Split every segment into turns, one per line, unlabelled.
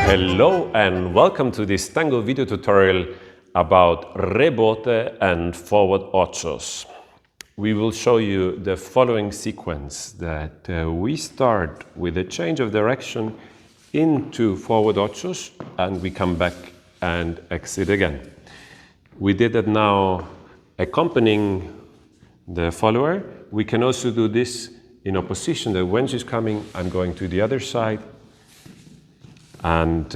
Hello and welcome to this Tango video tutorial about Rebote and forward Ochos. We will show you the following sequence that we start with a change of direction into forward Ochos and we come back and exit again. We did that now accompanying the follower. We can also do this in opposition, that when she's coming, I'm going to the other side. And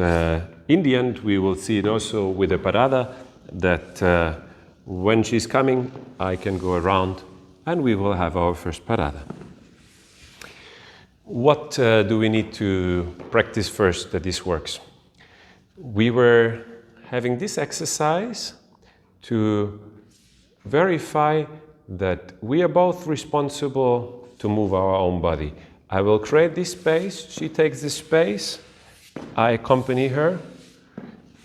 in the end, we will see it also with the Parada, that when she's coming, I can go around and we will have our first Parada. What do we need to practice first that this works? We were having this exercise to verify that we are both responsible to move our own body. I will create this space, she takes this space, I accompany her,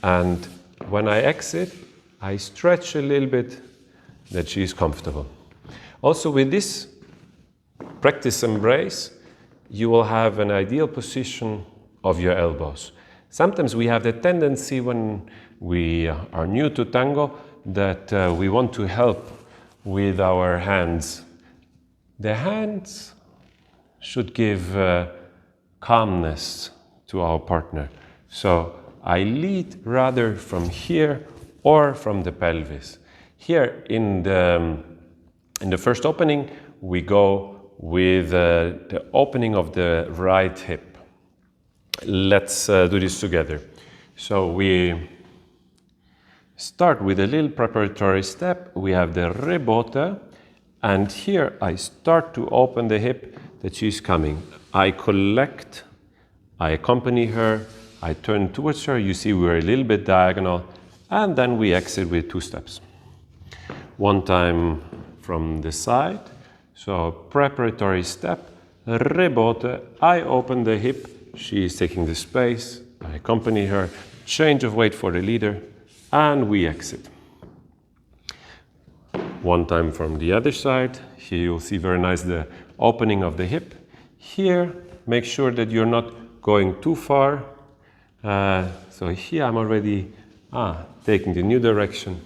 and when I exit, I stretch a little bit that she is comfortable. Also with this practice embrace, you will have an ideal position of your elbows. Sometimes we have the tendency when we are new to tango that we want to help with our hands. The hands should give calmness to our partner. So I lead rather from here or from the pelvis. Here in the first opening, we go with the opening of the right hip. Let's do this together. So we start with a little preparatory step. We have the rebote, and here I start to open the hip that she's coming. I collect, I accompany her, I turn towards her. You see we're a little bit diagonal, and then we exit with 2 steps. One time from the side. So preparatory step, rebote, I open the hip, she is taking the space, I accompany her, change of weight for the leader, and we exit. One time from the other side. Here you'll see very nice the opening of the hip. Here, make sure that you're not going too far. So here I'm already taking the new direction.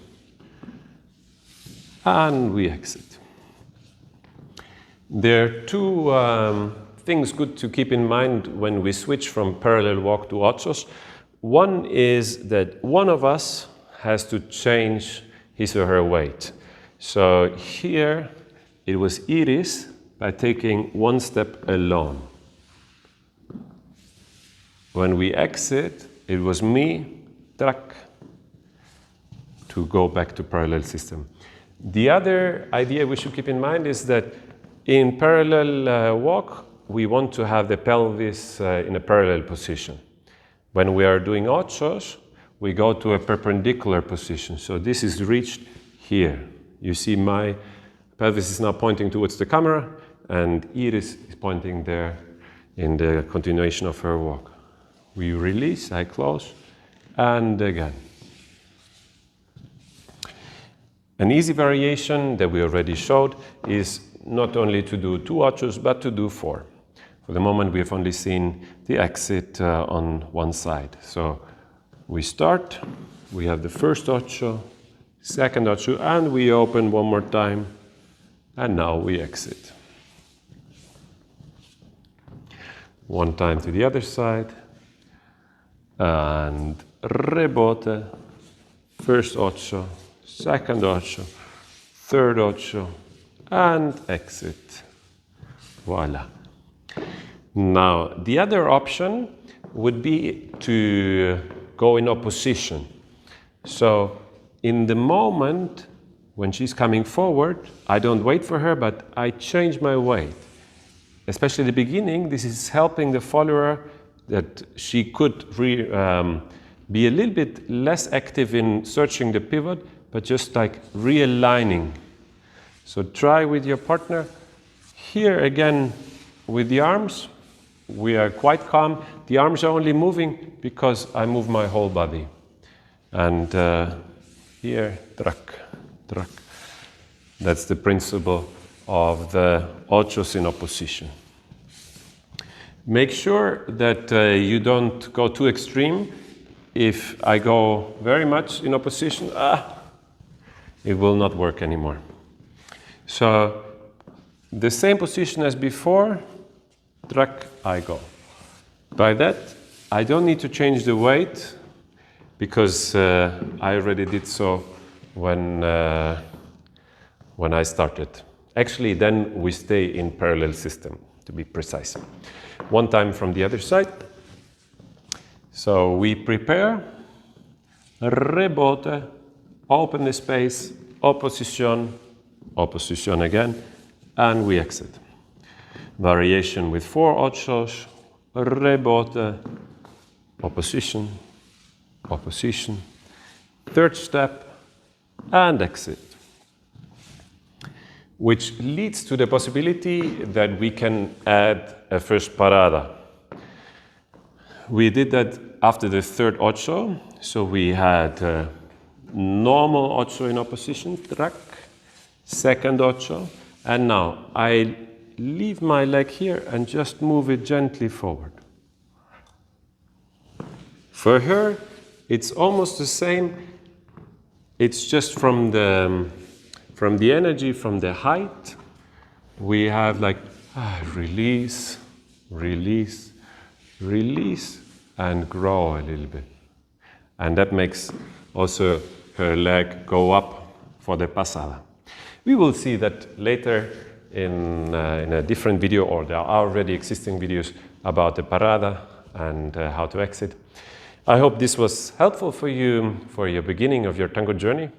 And we exit. There are 2 things good to keep in mind when we switch from parallel walk to Ochos. One is that one of us has to change his or her weight. So here it was Iris by taking 1 step alone. When we exit, it was me, track, to go back to parallel system. The other idea we should keep in mind is that in parallel walk, we want to have the pelvis in a parallel position. When we are doing Ochos, we go to a perpendicular position. So this is reached here. You see my pelvis is now pointing towards the camera, and Iris is pointing there in the continuation of her walk. We release, I close, and again. An easy variation that we already showed is not only to do 2 Ochos, but to do 4. For the moment, we have only seen the exit on one side. So we start, we have the first Ocho, second Ocho, and we open one more time, and now we exit. One time to the other side, and rebote, first Ocho, second Ocho, third Ocho, and exit. Voila. Now, the other option would be to go in opposition. So, in the moment when she's coming forward, I don't wait for her, but I change my weight. Especially at the beginning, this is helping the follower that she could be a little bit less active in searching the pivot, but just like realigning. So try with your partner. Here again, with the arms, we are quite calm. The arms are only moving because I move my whole body. And here, track, track. That's the principle of the Ochos in opposition. Make sure that you don't go too extreme. If I go very much in opposition, it will not work anymore. So the same position as before, track, I go. By that, I don't need to change the weight because I already did so when I started. Actually, then we stay in parallel system, to be precise. One time from the other side. So we prepare, rebote, open the space, opposition, opposition again, and we exit. Variation with 4 ochos, rebote, opposition, opposition, third step, and exit. Which leads to the possibility that we can add a first parada. We did that after the third ocho, so we had normal ocho in opposition, track, second ocho, and now I leave my leg here and just move it gently forward. For her, it's almost the same. It's just from the energy, from the height, we have like release, release, release, and grow a little bit. And that makes also her leg go up for the pasada. We will see that later in a different video, or there are already existing videos about the parada and how to exit. I hope this was helpful for you for your beginning of your tango journey.